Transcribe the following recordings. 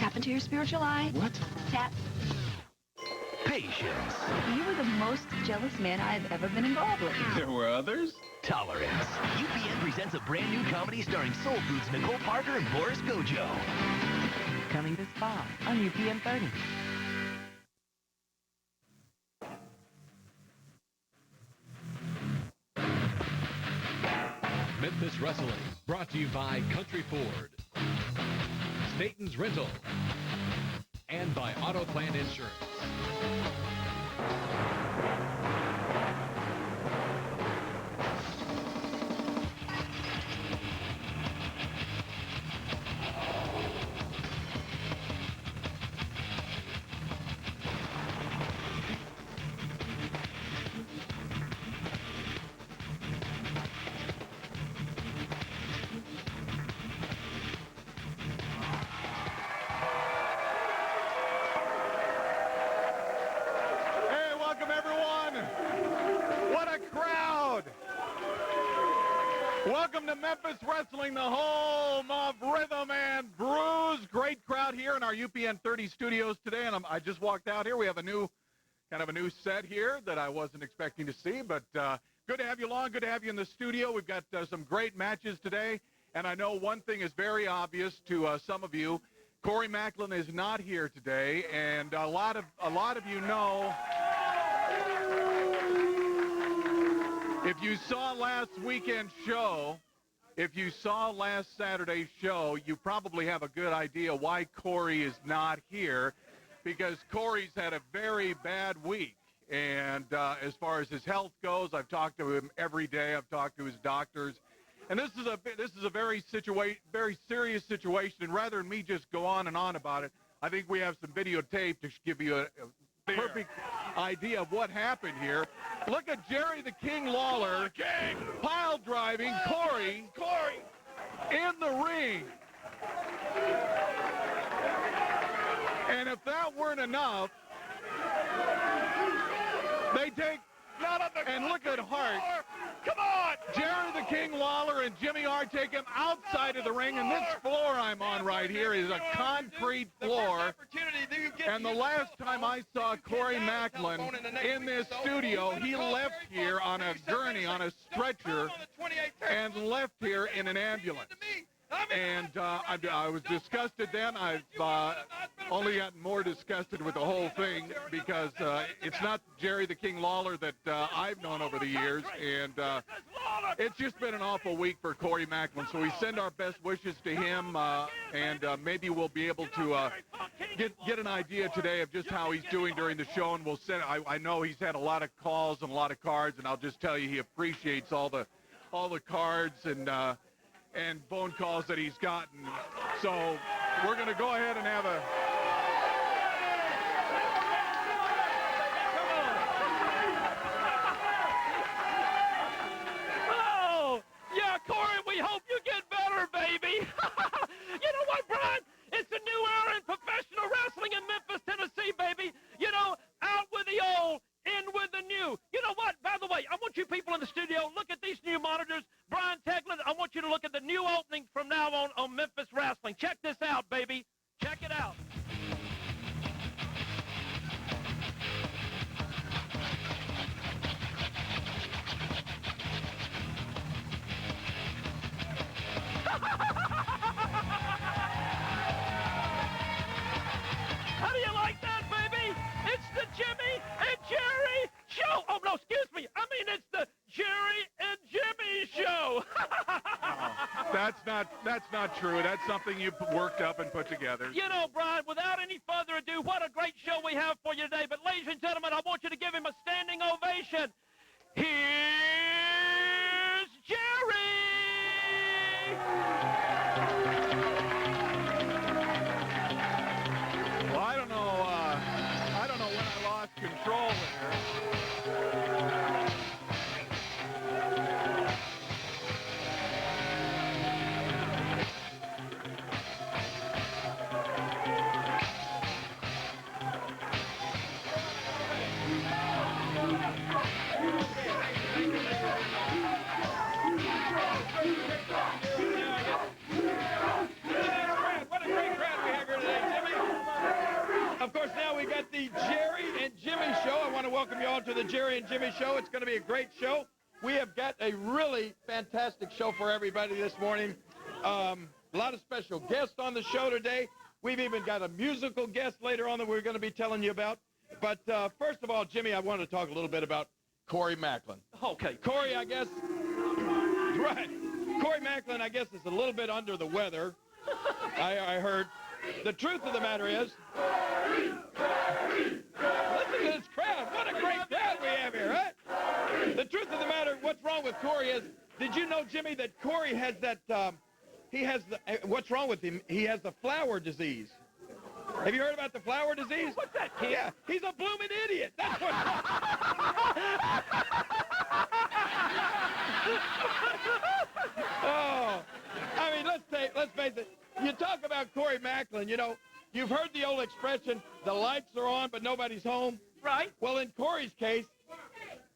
Tap into your spiritual eye. What? Tap. Patience. You were the most jealous man I've ever been involved with. There were others? Tolerance. UPN presents a brand new comedy starring Soul Food's Nicole Parker and Boris Gojo. Coming this fall on UPN 30. Memphis Wrestling, brought to you by Country Ford, Staten's Rental, and by AutoPlan Insurance. Welcome to Memphis Wrestling, the home of rhythm and brews. Great crowd here in our UPN 30 studios today, and I just walked out here. We have a new set here that I wasn't expecting to see, but good to have you along. Good to have you in the studio. We've got some great matches today, and I know one thing is very obvious to some of you. Corey Macklin is not here today, and a lot of you know. If you saw last weekend's show, if you saw last Saturday's show, you probably have a good idea why Corey is not here, because Corey's had a very bad week. And as far as his health goes, I've talked to him every day. I've talked to his doctors. And this is a very serious situation. And rather than me just go on and on about it, I think we have some videotape to give you a perfect idea of what happened here. Look at Jerry the King Lawler pile driving Corey in the ring. And if that weren't enough, they take and look at Hart. Come on! Jerry the King Lawler and Jimmy Hart take him outside of the ring, and this floor I'm on right here is a concrete floor. And the last time I saw Corey Macklin in this studio, he left here on a gurney, on a stretcher, and left here in an ambulance. And I was disgusted then. I've only gotten more disgusted with the whole thing because it's not Jerry the King Lawler that I've known over the years. And it's just been an awful week for Corey Macklin. So we send our best wishes to him, and maybe we'll be able to get an idea today of just how he's doing during the show. And we'll send. I know he's had a lot of calls and a lot of cards, and I'll just tell you he appreciates all the cards and phone calls that he's gotten. So we're going to go ahead and have a... Oh, yeah, Corey, we hope you get better, baby. You know what, Brian? It's a new era in professional wrestling in Memphis, Tennessee, baby. You know, out with the old, in with the new. You know what? By the way, I want you people in the studio, look at these new monitors. Brian Teglin, I want you to look at the new opening from now on Memphis Wrestling. Check this out, baby. Check it out. How do you like that, baby? It's the Jimmy and Jerry show. Oh, no, excuse me. I mean, it's the Jerry and Jimmy show. That's not true. That's something you worked up and put together. You know, Brian, without any further ado, what a great show we have for you today. But, ladies and gentlemen, I want you to give him a standing ovation. Here's Jerry. Well, I don't know when I lost control here. welcome you all to the Jerry and Jimmy Show. It's going to be a great show. We have got a really fantastic show for everybody this morning. A lot of special guests on the show today. We've even got a musical guest later on that we're going to be telling you about. But first of all, Jimmy, I wanted to talk a little bit about Corey Macklin. Okay. Corey, I guess, right. Corey Macklin, I guess, is a little bit under the weather, I heard. The truth of the matter is, listen to this crowd. What a great crowd we have here, right? The truth of the matter, what's wrong with Corey is, did you know, Jimmy, that Corey has that, what's wrong with him? He has the flower disease. Have you heard about the flower disease? What's that, kid? Yeah, he's a blooming idiot. That's what's wrong. Oh, I mean, let's face it. You talk about Corey Macklin, you know, you've heard the old expression, the lights are on, but nobody's home. Right. Well, in Corey's case,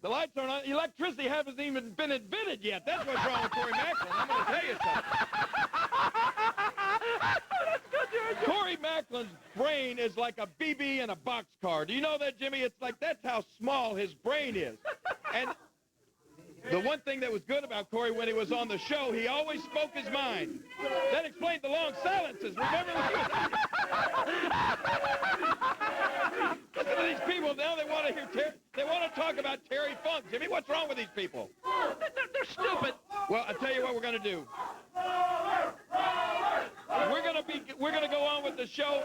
the lights aren't on. Electricity hasn't even been invented yet. That's what's wrong with Corey Macklin. I'm going to tell you something. Corey Macklin's brain is like a BB in a boxcar. Do you know that, Jimmy? It's like that's how small his brain is. And the one thing that was good about Corey when he was on the show, he always spoke his mind. That explained the long silences. Remember that? Listen to these people now. They want to hear. They want to talk about Terry Funk. Jimmy, what's wrong with these people? They're stupid. Well, I'll tell you what we're going to do. We're gonna go on with the show.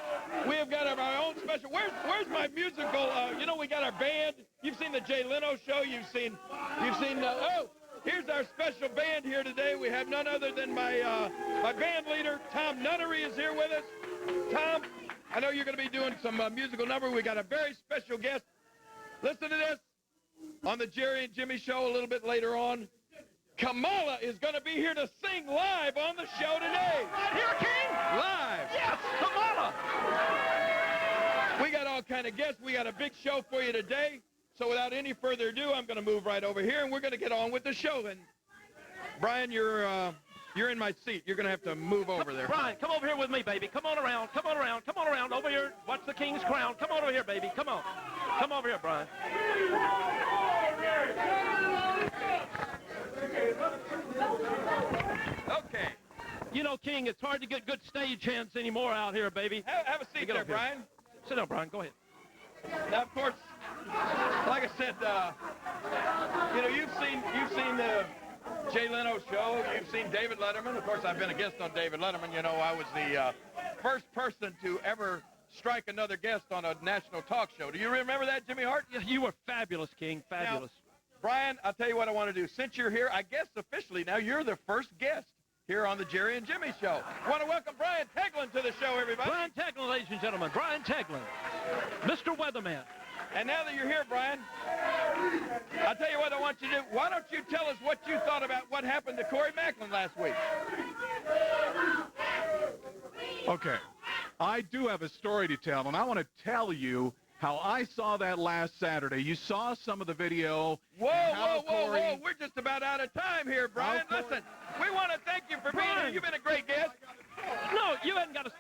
We have got our own special. Where's my musical? You know, we got our band. You've seen the Jay Leno show. You've seen. Oh, here's our special band here today. We have none other than my band leader, Tom Nunnery, is here with us. Tom, I know you're going to be doing some musical number. We got a very special guest. Listen to this on the Jerry and Jimmy Show a little bit later on. Kamala is going to be here to sing live on the show today. Right here, King? Live. Yes, Kamala. We got all kind of guests. We got a big show for you today. So without any further ado, I'm going to move right over here, and we're going to get on with the show. And Brian, you're in my seat. You're going to have to move over there. Brian, come over here with me, baby. Come on around. Come on around. Come on around. Over here. Watch the King's crown. Come on over here, baby. Come on. Come over here, Brian. Okay. You know, King, it's hard to get good stage hands anymore out here, baby. Have a seat there, Brian. Sit down, Brian. Go ahead. Now, of course, like I said, you know, you've seen the Jay Leno show. You've seen David Letterman. Of course, I've been a guest on David Letterman. You know, I was the first person to ever strike another guest on a national talk show. Do you remember that, Jimmy Hart? You were fabulous, King. Fabulous. Now, Brian, I'll tell you what I want to do. Since you're here, I guess officially now you're the first guest here on the Jerry and Jimmy Show. I want to welcome Brian Teglin to the show, everybody. Brian Teglin, ladies and gentlemen. Brian Teglin. Mr. Weatherman. And now that you're here, Brian, I'll tell you what I want you to do. Why don't you tell us what you thought about what happened to Corey Macklin last week? Okay. I do have a story to tell, and I want to tell you how I saw that last Saturday. You saw some of the video. Whoa. We're just about out of time here, Brian. Listen, we want to thank you for being here. You've been a great guest. No, you haven't got to.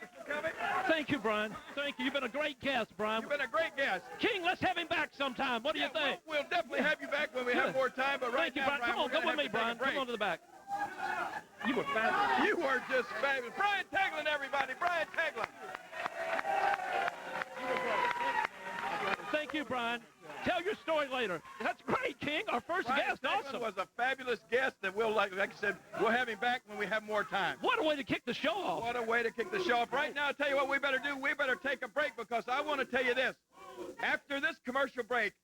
Thank you, Brian. Thank you. You've been a great guest, Brian. You've been a great guest. King, let's have him back sometime. What do you think? We'll definitely have you back when we have more time. But right Thank you, now, Brian. Come with me, Brian. Come on to the back. You were fabulous. You were just fabulous. Brian Teglin, everybody. Brian Teglin. Thank you, Brian. Tell your story later. That's great, King. Our first guest, Teglin was a fabulous guest that we'll, like I said, we'll have him back when we have more time. What a way to kick the show off. What a way to kick the show off. Right now, I'll tell you what we better do. We better take a break because I want to tell you this. After this commercial break,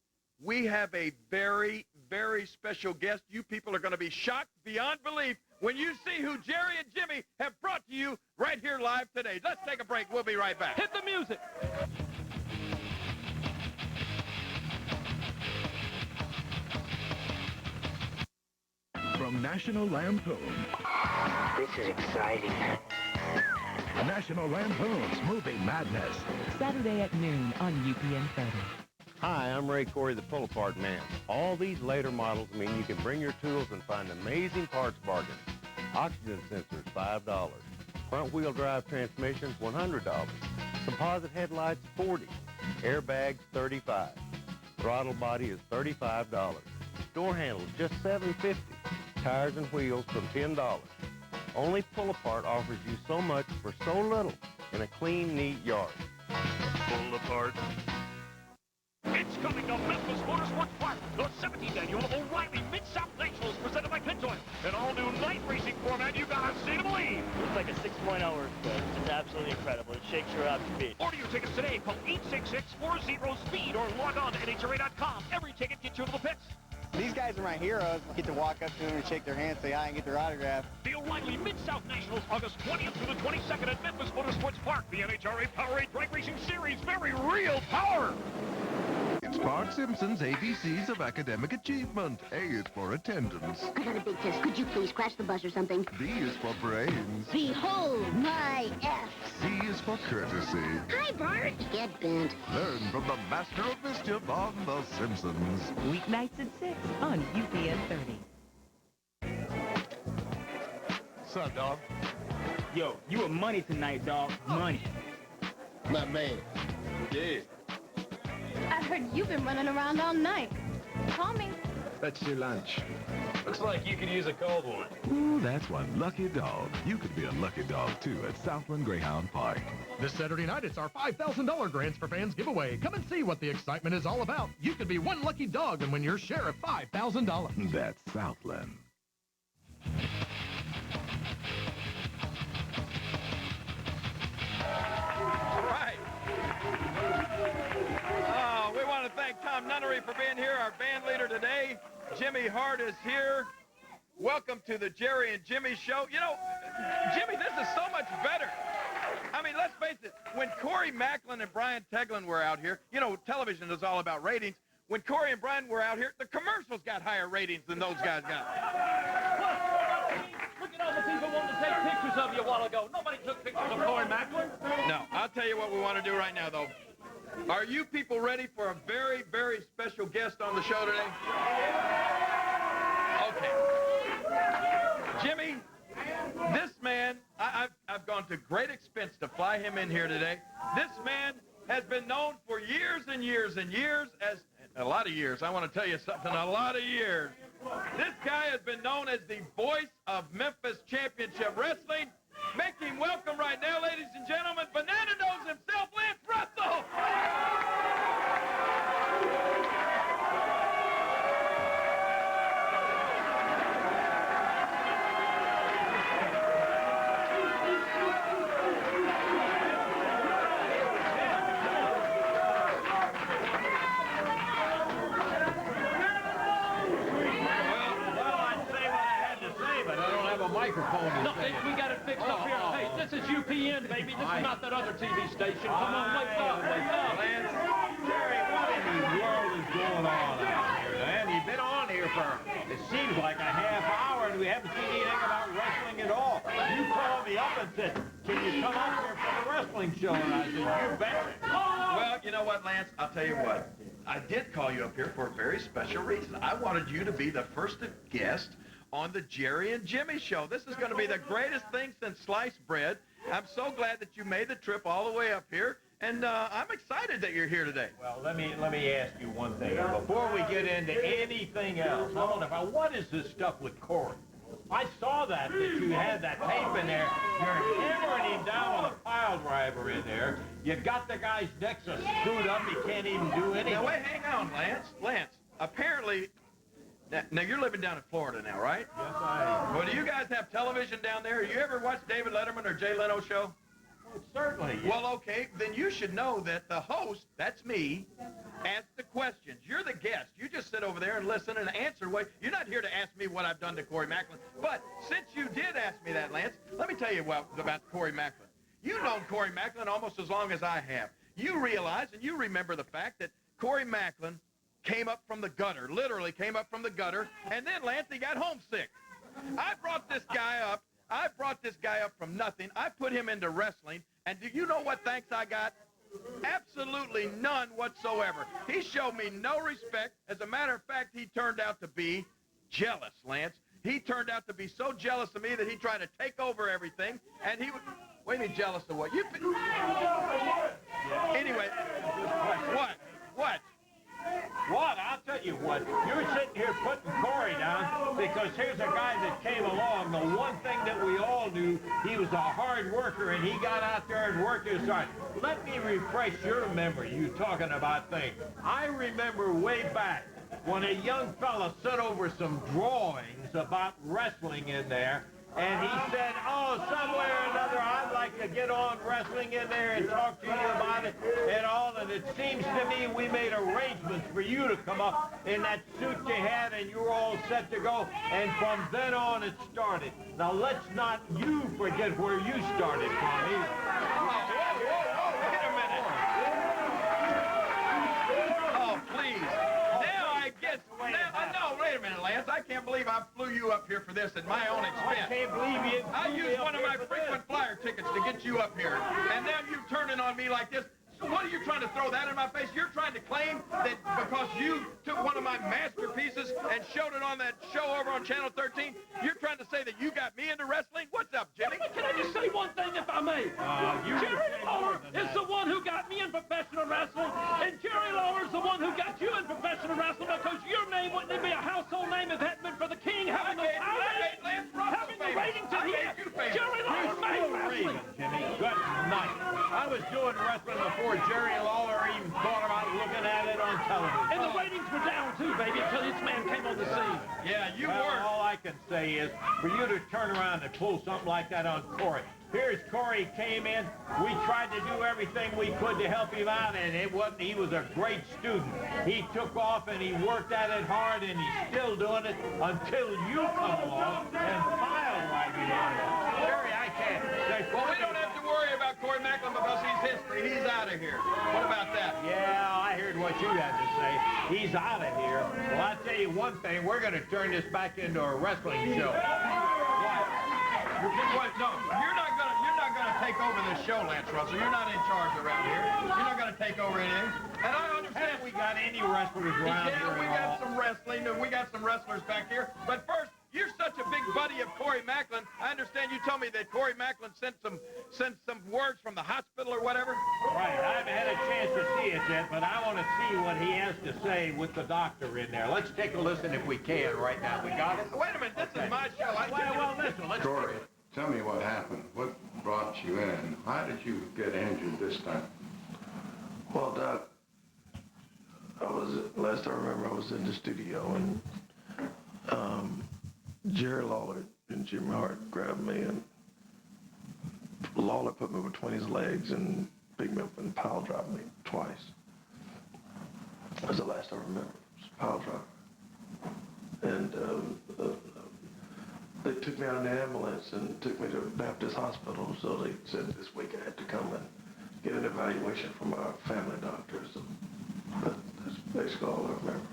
we have a very, very special guest. You people are going to be shocked beyond belief when you see who Jerry and Jimmy have brought to you right here live today. Let's take a break. We'll be right back. Hit the music. From National Lampoon. This is exciting. National Lampoon's Movie Madness. Saturday at noon on UPN 30. Hi, I'm Ray Corey, the pull-apart man. All these later models mean you can bring your tools and find amazing parts bargains. Oxygen sensors, $5. Front-wheel drive transmissions, $100. Composite headlights, $40. Airbags, $35. Throttle body is $35. Door handles just $7.50. Tires and wheels from $10. Only Pull Apart offers you so much for so little in a clean, neat yard. Pull Apart. It's coming to Memphis Motorsports Park, the 17th annual O'Reilly Mid-South Nationals presented by Pintoil. An all-new night racing format you gotta see to believe. It's like a 6.0 earthquake. It's absolutely incredible. It shakes your up to beat. Order your tickets today. Call 866-40-SPEED or log on to NHRA.com. Every ticket gets you to the pits. These guys are my heroes. I get to walk up to them and shake their hand, say hi, and get their autograph. The O'Reilly Mid-South Nationals, August 20th through the 22nd at Memphis Motorsports Park. The NHRA Powerade Drag Racing Series. Very real power. It's Bart Simpson's ABCs of Academic Achievement. A is for attendance. I got a big test. Could you please crash the bus or something? B is for brains. Behold my F. C is for courtesy. Hi, Bart. Get bent. Learn from the master of mischief on The Simpsons. Weeknights at 6 on UPN 30. What's up, dog? Yo, you were money tonight, dog. Money. My man. Yeah. I heard you've been running around all night. Call me. That's your lunch. Looks like you could use a cold one. Ooh, that's one lucky dog. You could be a lucky dog, too, at Southland Greyhound Park. This Saturday night, it's our $5,000 Grants for Fans giveaway. Come and see what the excitement is all about. You could be one lucky dog and win your share of $5,000. That's Southland. All right. Oh, we want to thank Tom Nunnery for being here, our band leader today. Jimmy Hart is here. Welcome to the Jerry and Jimmy Show. You know, Jimmy, this is so much better. I mean, let's face it, when Corey Macklin and Brian Teglin were out here, you know, television is all about ratings. When Corey and Brian were out here, the commercials got higher ratings than those guys got. Look at all the people wanting to take pictures of you a while ago. Nobody took pictures of Corey Macklin. No, I'll tell you what we want to do right now, though. Are you people ready for a very, very special guest on the show today? Okay. Jimmy, this man, I've gone to great expense to fly him in here today. This man has been known for years and years and years as, a lot of years, I want to tell you something, a lot of years. This guy has been known as the voice of Memphis Championship Wrestling. Make him welcome right now, ladies and gentlemen, Banana Nose himself, Lance Russell. Microphone. Look, we got it fixed up here. Hey, this is UPN, baby. This is not that other TV station. Come on, wake up, wake up. Lance, Jerry, what in the world is going on out here, man? You've been on here for, it seems like a half hour, and we haven't seen anything about wrestling at all. You called me up and said, can you come up here for the wrestling show? And I said, you bet. Well, you know what, Lance? I'll tell you what. I did call you up here for a very special reason. I wanted you to be the first guest on the Jerry and Jimmy Show. This is going to be the greatest thing since sliced bread. I'm so glad that you made the trip all the way up here, and I'm excited that you're here today. Well, let me ask you one thing. Before we get into anything else, what is this stuff with Corey? I saw that you had that tape in there. You're hammering him down with a pile driver in there. You got the guy's neck so screwed up he can't even do anything. Now, wait, hang on, Lance. Lance, apparently, now you're living down in Florida now, right? Yes, I am. Well, do you guys have television down there? You ever watch David Letterman or Jay Leno show? Well, certainly. Yes. Well, okay, then you should know that the host, that's me, asks the questions. You're the guest. You just sit over there and listen and answer. You're not here to ask me what I've done to Corey Macklin. But since you did ask me that, Lance, let me tell you about Corey Macklin. You've known Corey Macklin almost as long as I have. You realize and you remember the fact that Corey Macklin came up from the gutter, literally came up from the gutter, and then Lancey got homesick. I brought this guy up from nothing. I put him into wrestling, and do you know what thanks I got? Absolutely none whatsoever. He showed me no respect. As a matter of fact, he turned out to be jealous, Lance. He turned out to be so jealous of me that he tried to take over everything, and he would... What do you mean jealous of what? Anyway, what? here putting Corey down because here's a guy that came along. The one thing that we all knew, he was a hard worker, and he got out there and worked his hard. Let me refresh your memory, you talking about things. I remember way back when a young fella sent over some drawings about wrestling in there, and he said, oh, somewhere or another, I'd like to get on wrestling in there and talk to you about it and all. And it seems to me we made arrangements for you to come up in that suit you had, and you were all set to go. And from then on, it started. Now, let's not you forget where you started from either. Whoa, wait a minute. Oh, please. Now I guess, no, wait a minute, Lance. I can't believe I flew you up here for this at my own expense. I can't believe you. I used one of my frequent flyer tickets to get you up here. And now you turning on me like this. So what are you trying to throw that in my face? You're trying to claim that because you took one of my masterpieces and showed it on that show over on Channel 13, you're trying to say that you got me into wrestling? What's up, Jimmy? Can I just say one thing, if I may? Jerry Lawler is the one who got me in professional wrestling, and Jerry Lawler's the one who got you in professional wrestling, because your name wouldn't be a household name if it hadn't been for the King having the ratings that he had. Jerry Lawler made wrestling. Jimmy, good night. I was doing wrestling before Jerry Lawler even thought about looking at it on television. And the ratings were down too, baby, until this man came on the scene. Yeah, you well, were. All I can say is for you to turn around and pull something like that on Corey. Here's Corey came in. We tried to do everything we could to help him out, and it wasn't. He was a great student. He took off and he worked at it hard, and he's still doing it until you come along and file right behind him. Jerry, I can't say. Well, we don't have to worry about Corey Macklin because he's history. He's out of here. What about that? Yeah, I heard what you had to say. He's out of here. Well, I'll tell you one thing. We're going to turn this back into a wrestling show. No, you're not gonna take over this show, Lance Russell. You're not in charge around here. You're not gonna take over anything. And I understand we got any wrestlers around here. Yeah, we got some wrestling, and we got some wrestlers back here. But first, you're such a big buddy of Corey Macklin. I understand you told me that Corey Macklin sent some words from the hospital or whatever. Right. I haven't had a chance to see it yet, but I want to see what he has to say with the doctor in there. Let's take a listen if we can right now. We got it? Wait a minute. This is my show. Well, listen. Let's Corey, tell me what happened. What brought you in? How did you get injured this time? Well, Doc, last I remember, I was in the studio, and Jerry Lawler and Jimmy Hart grabbed me, and Lawler put me between his legs and picked me up and pile drive me twice. That was the last I remember. It was a pile drive. And they took me out in the ambulance and took me to Baptist Hospital, so they said this week I had to come and get an evaluation from our family doctors. But that's basically all I remember.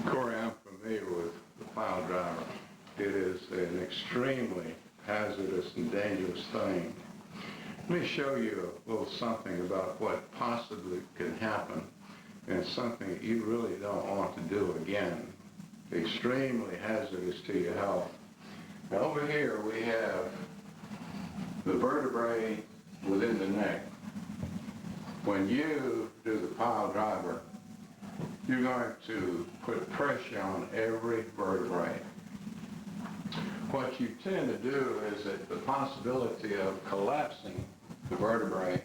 Corey, I'm familiar with the pile driver. It is an extremely hazardous and dangerous thing. Let me show you a little something about what possibly can happen, and something that you really don't want to do again. Extremely hazardous to your health. Now over here we have the vertebrae within the neck. When you do the pile driver, you're going to put pressure on every vertebrae. What you tend to do is that the possibility of collapsing the vertebrae,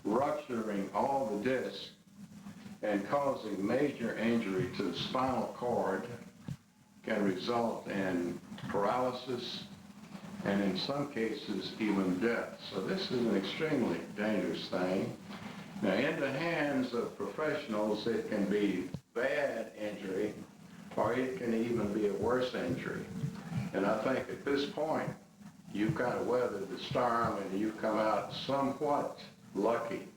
rupturing all the discs, and causing major injury to the spinal cord can result in paralysis and in some cases even death. So this is an extremely dangerous thing. Now in the hands of professionals it can be bad injury or it can even be a worse injury. And I think at this point you've kind of weathered the storm and you've come out somewhat lucky.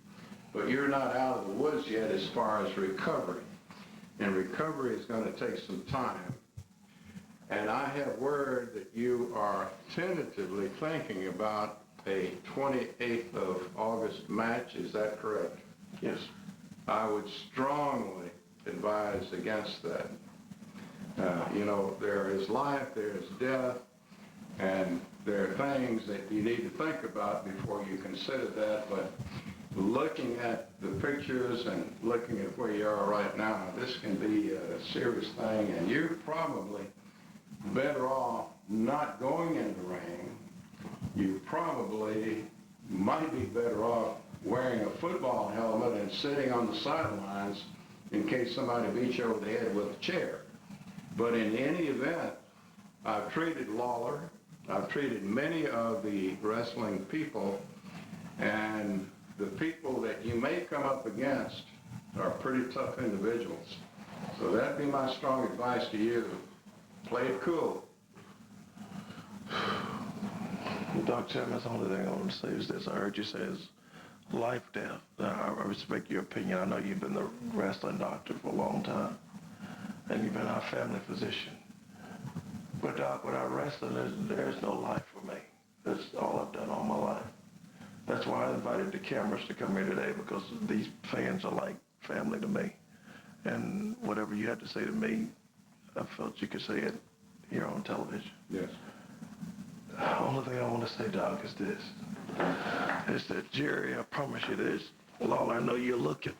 But you're not out of the woods yet as far as recovery. And recovery is going to take some time. And I have word that you are tentatively thinking about a 28th of August match. Is that correct? Yes. I would strongly advise against that. You know, there is life, there is death, and there are things that you need to think about before you consider that. But looking at the pictures and looking at where you are right now, this can be a serious thing, and you're probably better off not going in the ring. You probably might be better off wearing a football helmet and sitting on the sidelines in case somebody beats you over the head with a chair. But in any event, I've treated Lawler, I've treated many of the wrestling people, and the people that you may come up against are pretty tough individuals. So that'd be my strong advice to you. Play it cool. Dr. Simmons, the only thing I want to say is this. I heard you say is life, death. I respect your opinion. I know you've been the wrestling doctor for a long time, and you've been our family physician. But Doc, without wrestling, there's no life for me. That's all I've done all my life. That's why I invited the cameras to come here today, because these fans are like family to me. And whatever you had to say to me, I felt you could say it here on television. Yes. The only thing I want to say, Doc, is this. Is that, Jerry, I promise you this. Lawler, I know you're looking.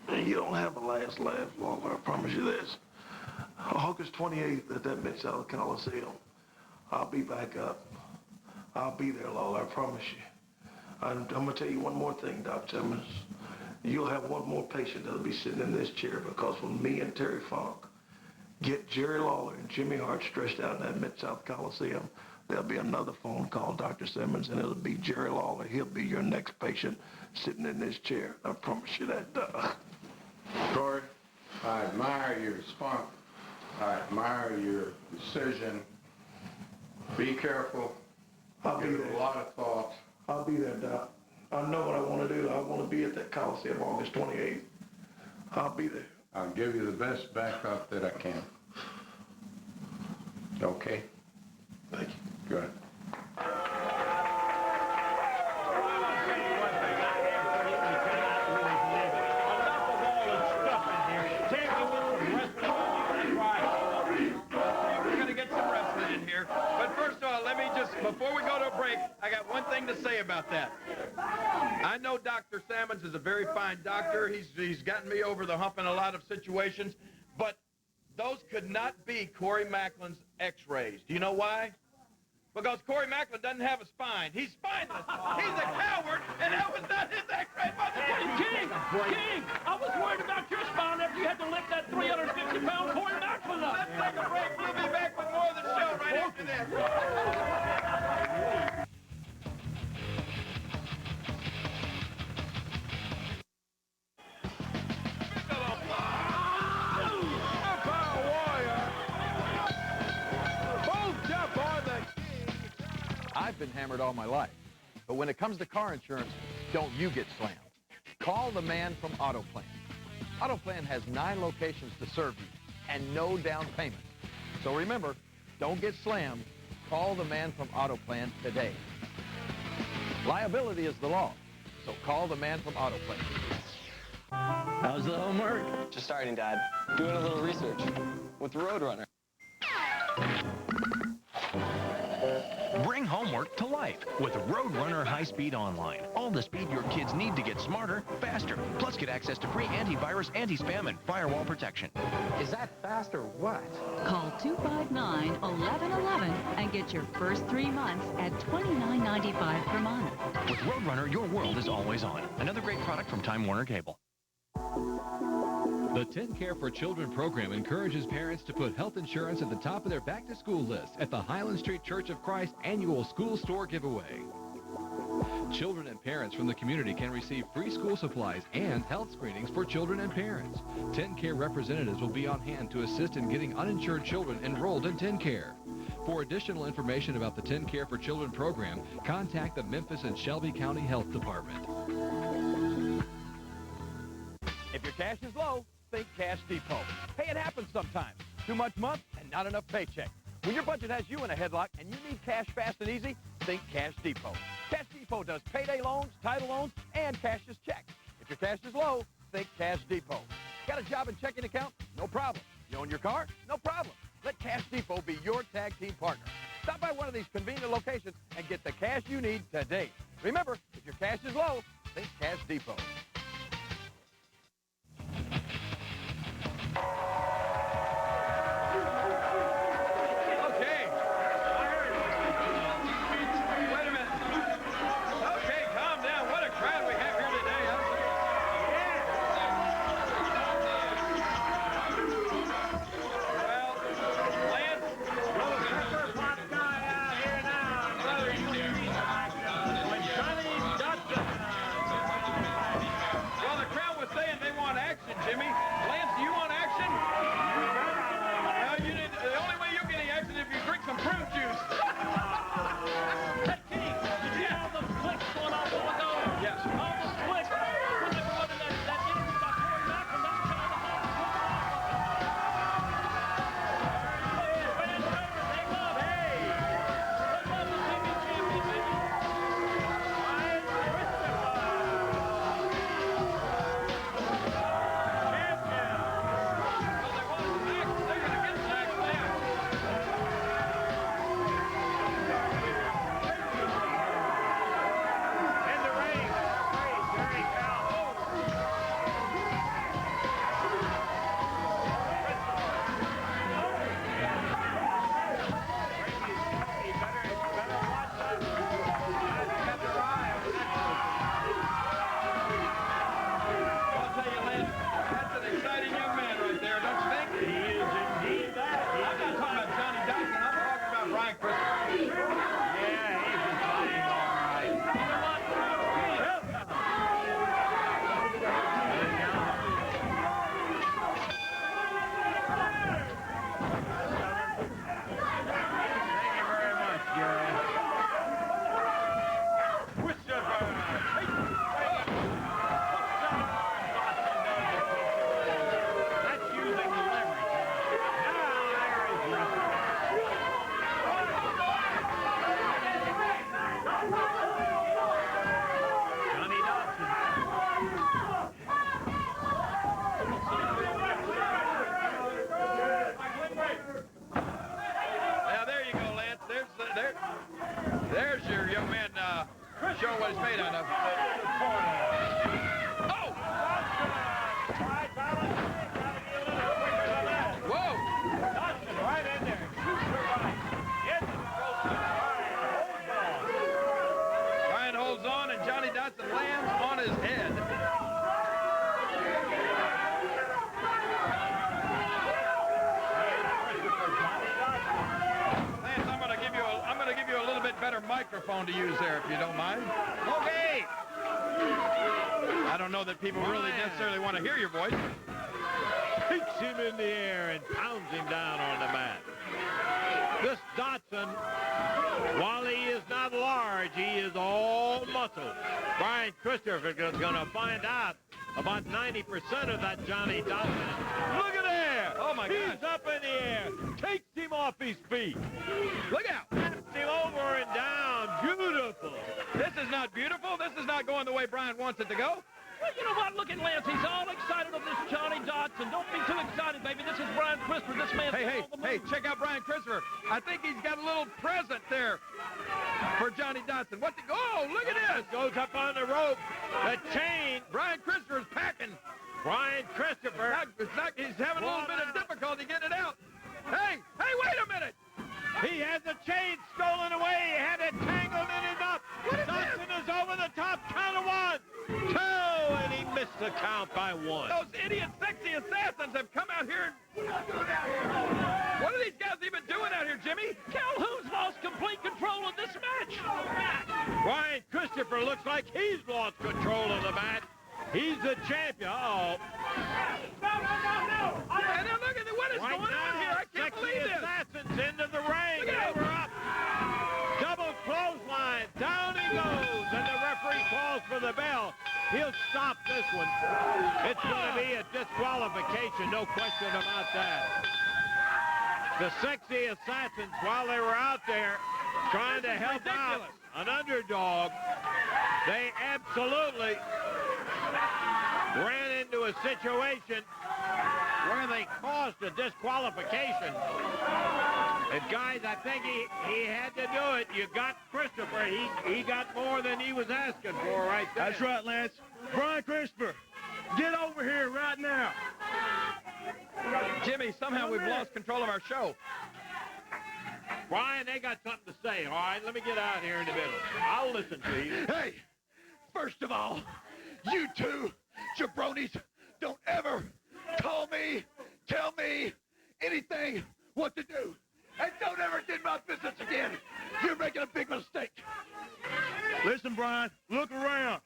And you don't have the last laugh, Lawler. I promise you this. August 28th at that Mid-South Coliseum, I'll be back up. I'll be there, Lawler, I promise you. I'm going to tell you one more thing, Dr. Simmons. You'll have one more patient that'll be sitting in this chair, because when me and Terry Funk get Jerry Lawler and Jimmy Hart stretched out in that Mid-South Coliseum, there'll be another phone call, Dr. Simmons, and it'll be Jerry Lawler. He'll be your next patient sitting in this chair. I promise you that, Doc. Corey, I admire your spunk. I admire your decision. Be careful. I'll be Give there. it a lot of thought. I'll be there, Doc. I know what I want to do. I want to be at that Coliseum August 28th. I'll be there. I'll give you the best backup that I can. Okay? Thank you. Good. We're going to get some wrestling in here. But first of all, let me just, before we go to a break, I got one thing to say about that. I know Dr. Sammons is a very fine doctor. He's gotten me over the hump in a lot of situations. But those could not be Corey Macklin's x-rays. Do you know why? Because Corey Macklin doesn't have a spine. He's spineless. He's a coward, and that was not his x-ray. King, I was worried about your spine after you had to lift that 350-pound Corey Macklin up. Let's take a break. We'll be back with more of the show right after this. I've been hammered all my life. But when it comes to car insurance, don't you get slammed. Call the man from AutoPlan. AutoPlan has 9 locations to serve you and no down payment. So remember, don't get slammed. Call the man from AutoPlan today. Liability is the law, so call the man from AutoPlan. How's the homework? Just starting, Dad. Doing a little research with Roadrunner. Bring homework to life with Roadrunner High-Speed Online. All the speed your kids need to get smarter, faster. Plus get access to free antivirus, anti-spam, and firewall protection. Is that fast or what? Call 259-1111 and get your first 3 months at $29.95 per month. With Roadrunner, your world is always on. Another great product from Time Warner Cable. The 10 Care for Children program encourages parents to put health insurance at the top of their back-to-school list at the Highland Street Church of Christ annual school store giveaway. Children and parents from the community can receive free school supplies and health screenings for children and parents. 10 Care representatives will be on hand to assist in getting uninsured children enrolled in 10 Care. For additional information about the 10 Care for Children program, contact the Memphis and Shelby County Health Department. If your cash is low, think Cash Depot. Hey, it happens sometimes. Too much month and not enough paycheck. When your budget has you in a headlock and you need cash fast and easy, think Cash Depot. Cash Depot does payday loans, title loans, and cashier's checks. If your cash is low, think Cash Depot. Got a job and checking account? No problem. You own your car? No problem. Let Cash Depot be your tag team partner. Stop by one of these convenient locations and get the cash you need today. Remember, if your cash is low, Think Cash Depot. Okay. Wait a minute. Okay, calm down. What a crowd we have here today, huh? Well, Lance, well, the crowd was saying they want action, Jimmy. Lance, do you want action? Well, the only way you'll get any action is if you drink some fruit juice. Hey, King, did you hear all those clicks going off over there? Yes. All those clicks. When they were running that interview by Corey Macklin, that was kind of the There's your young man showing what he's made out of. Oh! Whoa! Right in there. Ryan holds on, and Johnny Dotson lands on his head. Lance, I'm going to give you a little bit better microphone to use there, if you don't mind. Okay. I don't know that people really necessarily want to hear your voice. Kicks him in the air and pounds him down on the mat. This Dotson, while he is not large, he is all muscle. Brian Christopher is going to find out about 90% of that Johnny Dotson. Look at there! Oh, my God. He's up in the air. Takes him off his feet. Look out! Taps him over and down. Beautiful. This is not beautiful. This is not going the way Brian wants it to go. Well, you know what? Look at Lance. He's all excited over this Johnny Dotson. Don't be too excited, baby. This is Brian Christopher. This man's Hey, check out Brian Christopher. I think he's got a little present there for Johnny Dotson. Oh, look at this. Goes up on the rope. The chain. Brian Christopher's packing. Brian Christopher. He's having a little bit of difficulty getting it out. Hey, wait a minute. He has the chain stolen away. He had it tangled in his up. Dotson is over the top. Count of 1, 2, and he missed the count by 1. Those idiot sexy assassins have come out here. What are these guys even doing out here, Jimmy? Calhoun's lost complete control of this match. Brian Christopher looks like he's lost control of the match. He's the champion. And then look at what is going on here. I can't believe this. Assassins into the ring. They were up. Double clothesline. Down he goes. And the referee calls for the bell. He'll stop this one. It's going to be a disqualification. No question about that. The sexy assassins, while they were out there trying to help out an underdog, they absolutely ran into a situation where they caused a disqualification. And guys, I think he had to do it. You got Christopher. He got more than he was asking for right there. That's right, Lance. Brian Christopher, get over here right now. Jimmy, somehow we've lost control of our show. Brian, they got something to say, all right? Let me get out here in the middle. I'll listen to you. Hey, first of all, you two jabronis don't ever tell me anything what to do. And don't ever get my business again. You're making a big mistake. Listen, Brian, look around.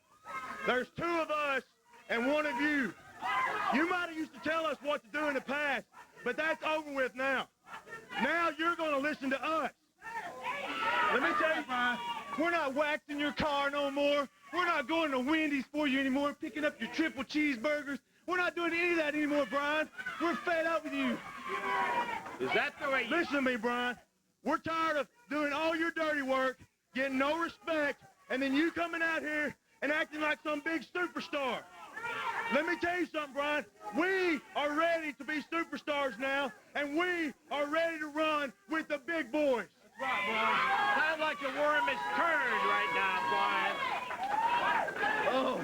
There's two of us and one of you. You might have used to tell us what to do in the past, but that's over with now. Now you're going to listen to us. Let me tell you, Brian, we're not waxing your car no more. We're not going to Wendy's for you anymore, picking up your triple cheeseburgers. We're not doing any of that anymore, Brian. We're fed up with you. Is that the way you... Listen to me, Brian. We're tired of doing all your dirty work, getting no respect, and then you coming out here and acting like some big superstar. Let me tell you something, Brian. We are ready to be superstars now, and we are ready to run with the big boys. That's right, Brian. Sounds like the worm is turned right now, Brian. Oh.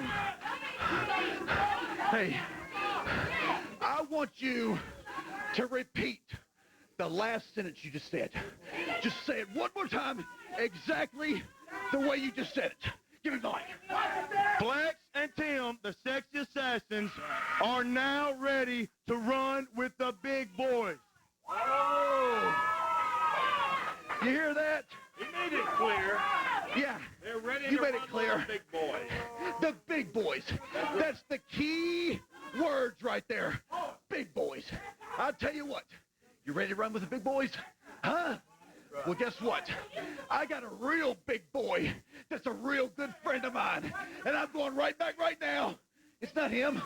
Hey, I want you to repeat the last sentence you just said. Just say it one more time, exactly the way you just said it. Give me the mic. Flex and Tim, the sexy assassins, are now ready to run with the big boys. Oh! You hear that? He made it clear. Yeah. They're ready you to made run it clear. with the big boys. The big boys. That's the key words right there. Big boys. I'll tell you what. You ready to run with the big boys? Huh? Well, guess what? I got a real big boy that's a real good friend of mine. And I'm going right back right now. It's not him.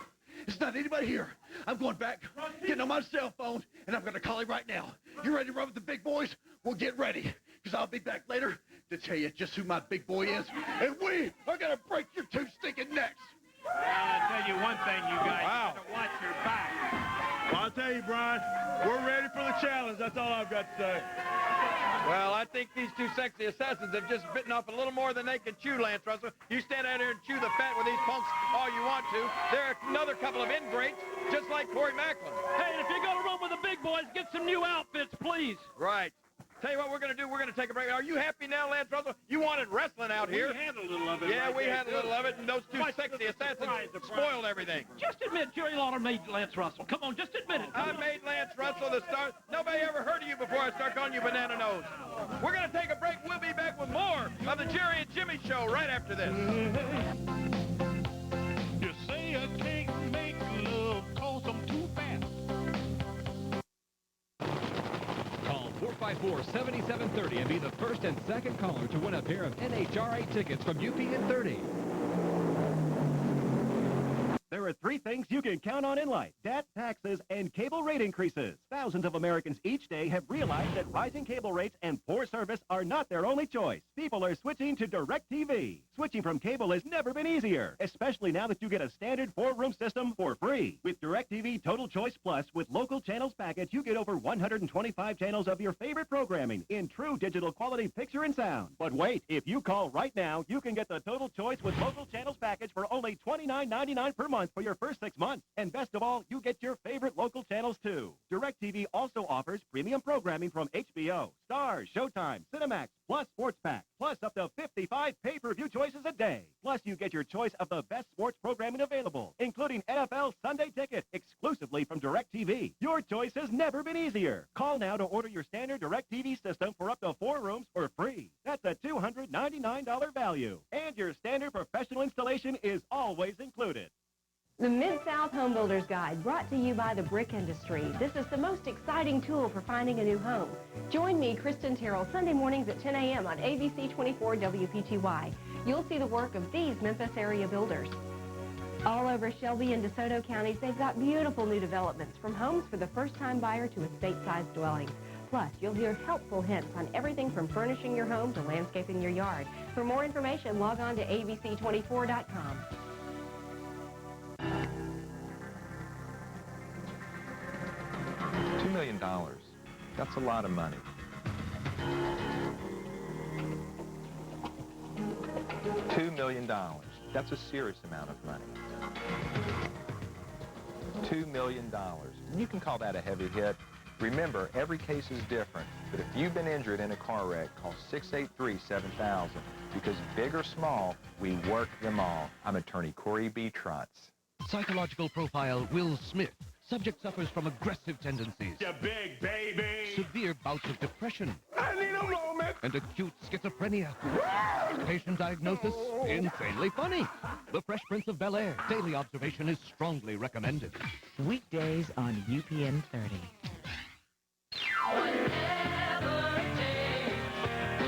It's not anybody here. I'm going back, getting on my cell phone, and I'm going to call him right now. You ready to run with the big boys? Well, get ready, because I'll be back later to tell you just who my big boy is. And we are going to break your two stinking necks. Well, I'll tell you one thing, you guys. Wow. You gotta watch your back. Well, I'll tell you, Brian, we're ready for the challenge. That's all I've got to say. Well, I think these two sexy assassins have just bitten off a little more than they can chew, Lance Russell. You stand out here and chew the fat with these punks all you want to. There are another couple of ingrates, just like Corey Macklin. Hey, if you're going to run with the big boys, get some new outfits, please. Right. Tell you what we're going to do. We're going to take a break. Are you happy now, Lance Russell? You wanted wrestling out here. We had a little of it. Yeah, right we there, had a little of it, and those two sexy assassins spoiled everything. Just admit Jerry Lawler made Lance Russell. Come on, just admit it. I made Lance Russell the star. Nobody ever heard of you before I start calling you Banana Nose. We're going to take a break. We'll be back with more of the Jerry and Jimmy Show right after this. You say I can't make love 'cause I'm too fat. Call 454-7730 and be the first and second caller to win a pair of NHRA tickets from UPN 30. There are three things you can count on in life: debt, taxes, and cable rate increases. Thousands of Americans each day have realized that rising cable rates and poor service are not their only choice. People are switching to DirecTV. Switching from cable has never been easier, especially now that you get a standard 4-room system for free. With DirecTV Total Choice Plus with local channels package, you get over 125 channels of your favorite programming in true digital quality picture and sound. But wait, if you call right now, you can get the Total Choice with local channels package for only $29.99 per month for your first 6 months. And best of all, you get your favorite local channels too. DirecTV also offers premium programming from HBO, Starz, Showtime, Cinemax, plus Sports Pack, plus up to 55 pay-per-view choices a day. Plus you get your choice of the best sports programming available, including NFL Sunday Ticket, exclusively from DirecTV. Your choice has never been easier. Call now to order your standard DirecTV system for up to 4 rooms for free. That's a $299 value. And your standard professional installation is always included. The Mid-South Home Builder's Guide, brought to you by the brick industry. This is the most exciting tool for finding a new home. Join me, Kristen Terrell, Sunday mornings at 10 a.m. on ABC 24 WPTY. You'll see the work of these Memphis area builders. All over Shelby and DeSoto counties, they've got beautiful new developments, from homes for the first-time buyer to estate-sized dwellings. Plus, you'll hear helpful hints on everything from furnishing your home to landscaping your yard. For more information, log on to abc24.com. That's a lot of money. $2 million. That's a serious amount of money. $2 million. You can call that a heavy hit. Remember, every case is different, but if you've been injured in a car wreck, call 683-7000, because big or small, we work them all. I'm attorney Corey B. Trotz. Psychological profile, Will Smith. Subject suffers from aggressive tendencies. You big baby. Severe bouts of depression. I need a moment. And acute schizophrenia. Patient diagnosis, insanely funny. The Fresh Prince of Bel-Air. Daily observation is strongly recommended. Weekdays on UPN 30.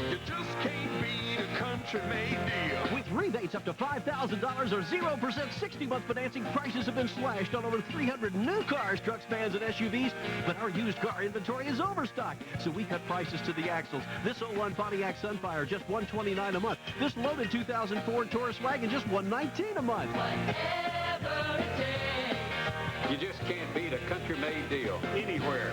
You just can't beat a country-made deal. With rebates up to $5,000 or 0% 60-month financing, prices have been slashed on over 300 new cars, trucks, vans, and SUVs. But our used car inventory is overstocked, so we cut prices to the axles. This 01 Pontiac Sunfire, just $129 a month. This loaded 2000 Ford Taurus wagon, just $119 a month. Whatever it takes. You just can't beat a country-made deal anywhere.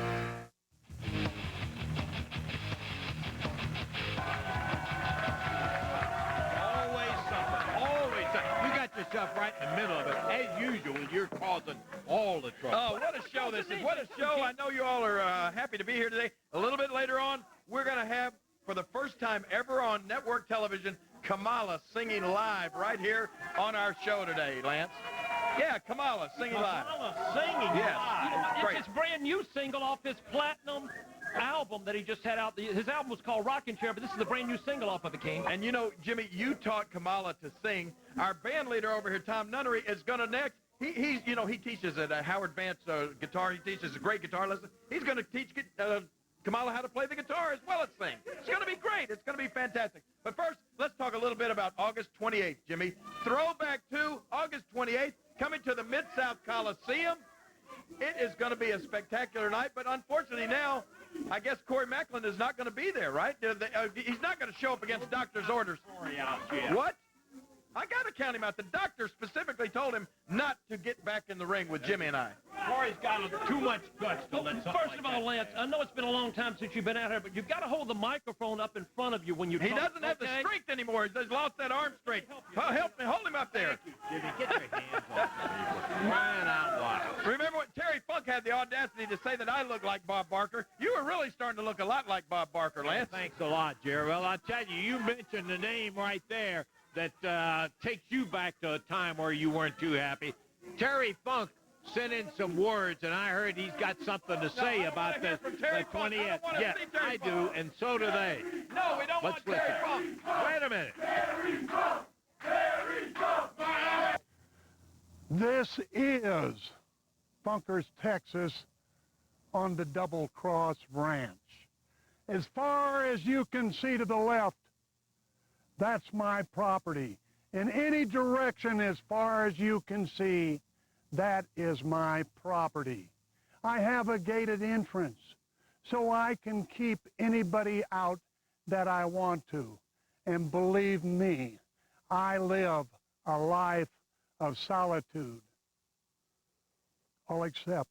Yourself right in the middle of it. As usual, you're causing all the trouble. Oh, what a show this is. What a show. I know you all are happy to be here today. A little bit later on, we're going to have, for the first time ever on network television, Kamala singing live right here on our show today, Lance. Yeah, Kamala singing live. Kamala singing yes. live. You know, Great. it's his brand new single off his platinum album that he just had out. His album was called Rockin' Chair, but this is the brand new single off of it, King. And you know, Jimmy, you taught Kamala to sing. Our band leader over here, Tom Nunnery, is going to next. He teaches at Howard Vance guitar. He teaches a great guitar lesson. He's going to teach Kamala how to play the guitar as well as sing. It's going to be great. It's going to be fantastic. But first, let's talk a little bit about August 28th, Jimmy. Throwback to August 28th, coming to the Mid-South Coliseum. It is going to be a spectacular night, but unfortunately now, I guess Corey Macklin is not going to be there, right? He's not going to show up against doctor's orders. What? I got to count him out. The doctor specifically told him not to get back in the ring with Jimmy and I. Corey's got too much guts to let something First of all, Lance, I know it's been a long time since you've been out here, but you've got to hold the microphone up in front of you when you talk. He doesn't have the strength anymore. He's lost that arm strength. Help me. Hold him up there. Jimmy, get your hands off me. Crying out loud. Remember when Terry Funk had the audacity to say that I look like Bob Barker? You were really starting to look a lot like Bob Barker, Lance. Thanks a lot, Jerry. Well, I'll tell you, you mentioned the name right there that takes you back to a time where you weren't too happy. Terry Funk sent in some words, and I heard he's got something to say about the 20th. Yes, I do, and so do they. No, we don't want Terry Funk. Wait a minute. Terry Funk! Terry Funk! This is Bunkers, Texas, on the Double Cross Ranch. As far as you can see to the left, that's my property. In any direction as far as you can see, that is my property. I have a gated entrance so I can keep anybody out that I want to. And believe me, I live a life of solitude, all except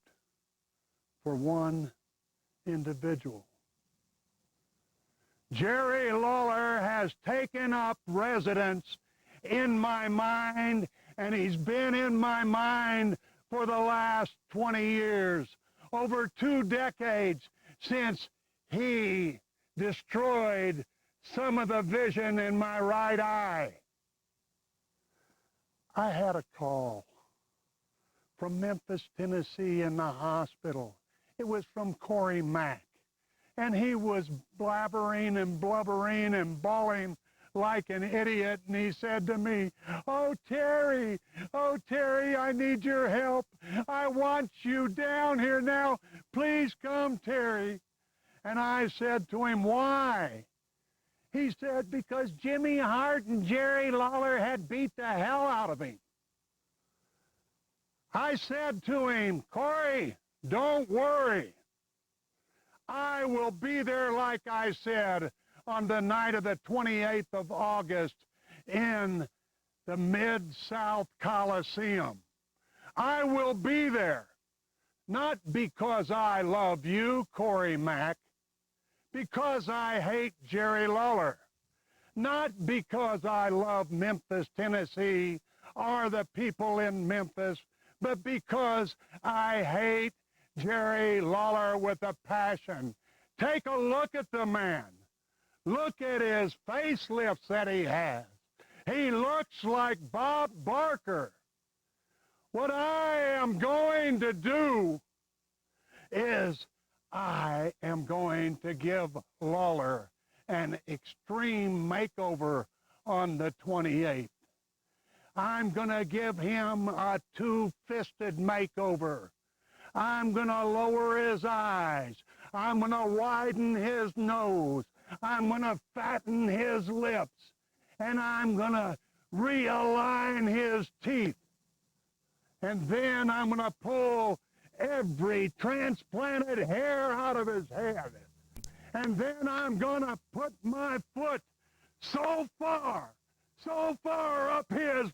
for one individual. Jerry Lawler has taken up residence in my mind, and he's been in my mind for the last 20 years, over 2 decades since he destroyed some of the vision in my right eye. I had a call from Memphis, Tennessee in the hospital. It was from Corey Mack. And he was blabbering and blubbering and bawling like an idiot. And he said to me, oh, Terry, I need your help. I want you down here now. Please come, Terry. And I said to him, why? He said, because Jimmy Hart and Jerry Lawler had beat the hell out of him. I said to him, Corey, don't worry. I will be there, like I said, on the night of the 28th of August in the Mid-South Coliseum. I will be there. Not because I love you, Corey Mack. Because I hate Jerry Lawler. Not because I love Memphis, Tennessee, or the people in Memphis, but because I hate Jerry Lawler with a passion. Take a look at the man. Look at his facelifts that he has. He looks like Bob Barker. What I am going to do is I am going to give Lawler an extreme makeover on the 28th. I'm going to give him a two-fisted makeover. I'm going to lower his eyes. I'm going to widen his nose. I'm going to fatten his lips. And I'm going to realign his teeth. And then I'm going to pull every transplanted hair out of his head. And then I'm going to put my foot so far up his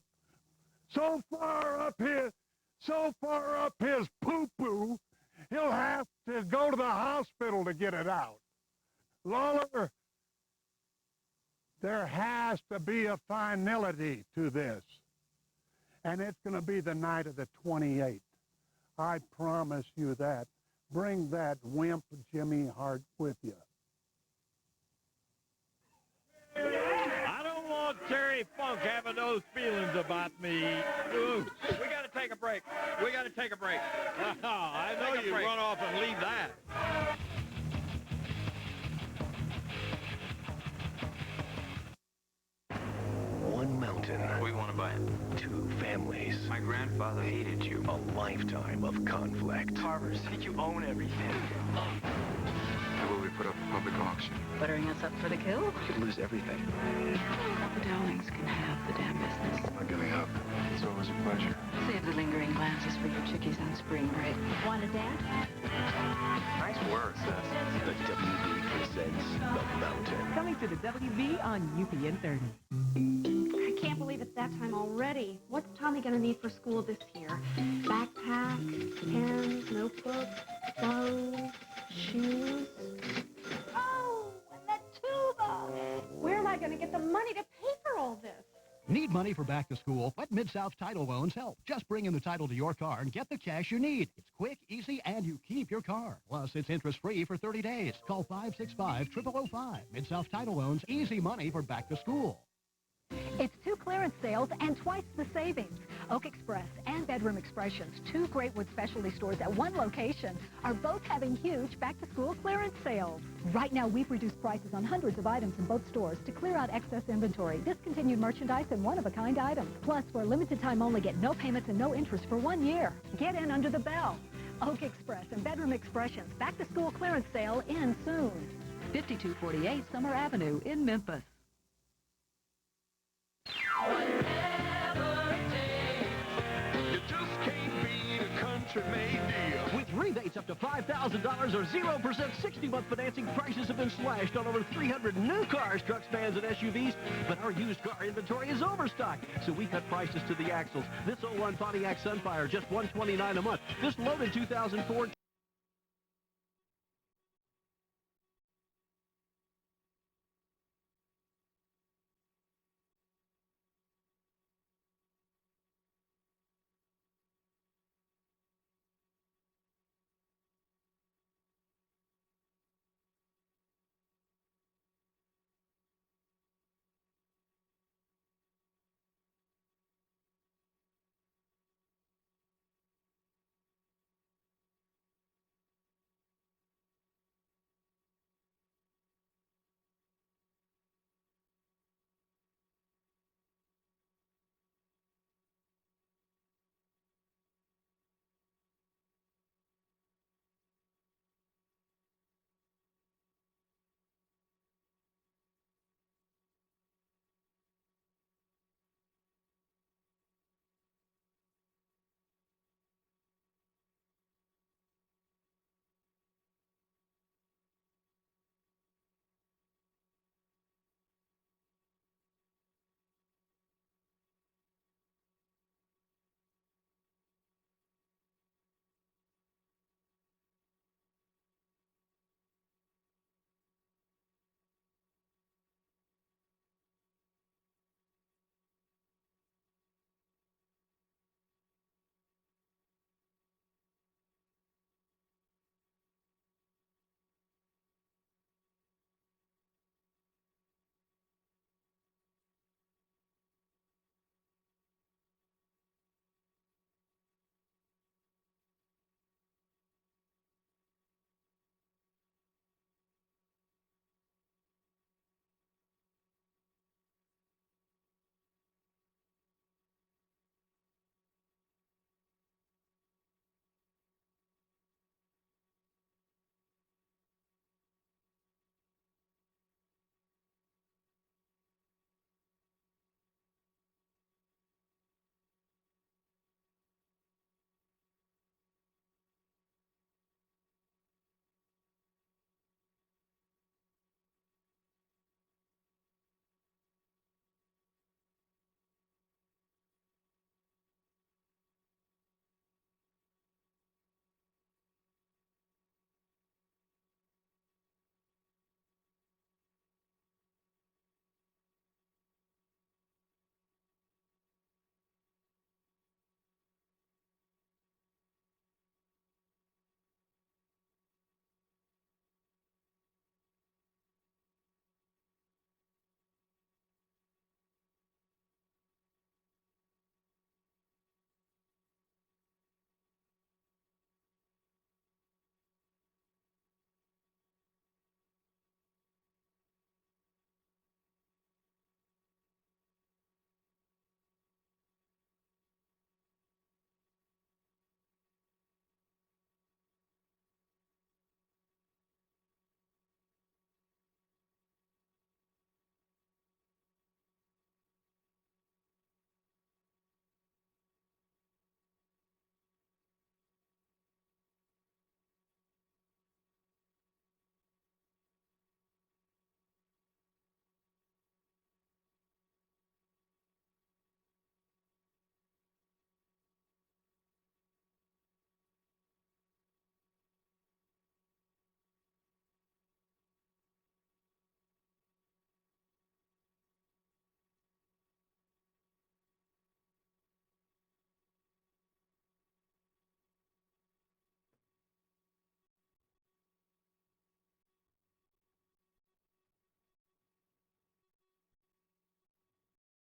poo-poo, he'll have to go to the hospital to get it out. Lawler, there has to be a finality to this. And it's going to be the night of the 28th. I promise you that. Bring that wimp Jimmy Hart with you. I don't want Terry Funk having those feelings about me. Ooh. We got to take a break. We got to take a break. I know you run off and leave that. One mountain. We want to buy it. Two families. My grandfather hated you. A lifetime of conflict. Carver said you own everything. How will we put up a public auction? Buttering us up for the kill? We could lose everything. The Dowlings can have the damn business. I'm not giving up. It's always a pleasure. Save the lingering glances for your chickies on spring break. Want a dance? Nice work, sis. The WB presents The Mountain. Coming to the WB on UPN 30. I can't believe it's that time already. What's Tommy going to need for school this year? Backpack, pens, notebooks, clothes, shoes. Oh, and that tuba! Where am I going to get the money to pay for all this? Need money for back to school? Let Mid-South Title Loans help. Just bring in the title to your car and get the cash you need. It's quick, easy, and you keep your car. Plus, it's interest-free for 30 days. Call 565-0005. Mid-South Title Loans, easy money for back to school. It's 2 clearance sales and twice the savings. Oak Express and Bedroom Expressions, 2 great wood specialty stores at one location, are both having huge back-to-school clearance sales. Right now, we've reduced prices on hundreds of items in both stores to clear out excess inventory, discontinued merchandise, and one-of-a-kind items. Plus, for a limited time only, get no payments and no interest for 1 year. Get in under the bell. Oak Express and Bedroom Expressions, back-to-school clearance sale in soon. 5248 Summer Avenue in Memphis. You just can't beat a country-made deal. With rebates up to $5,000 or 0% 60-month financing, prices have been slashed on over 300 new cars, trucks, vans, and SUVs. But our used car inventory is overstocked, so we cut prices to the axles. This 01 Pontiac Sunfire, just $129 a month. This loaded 2004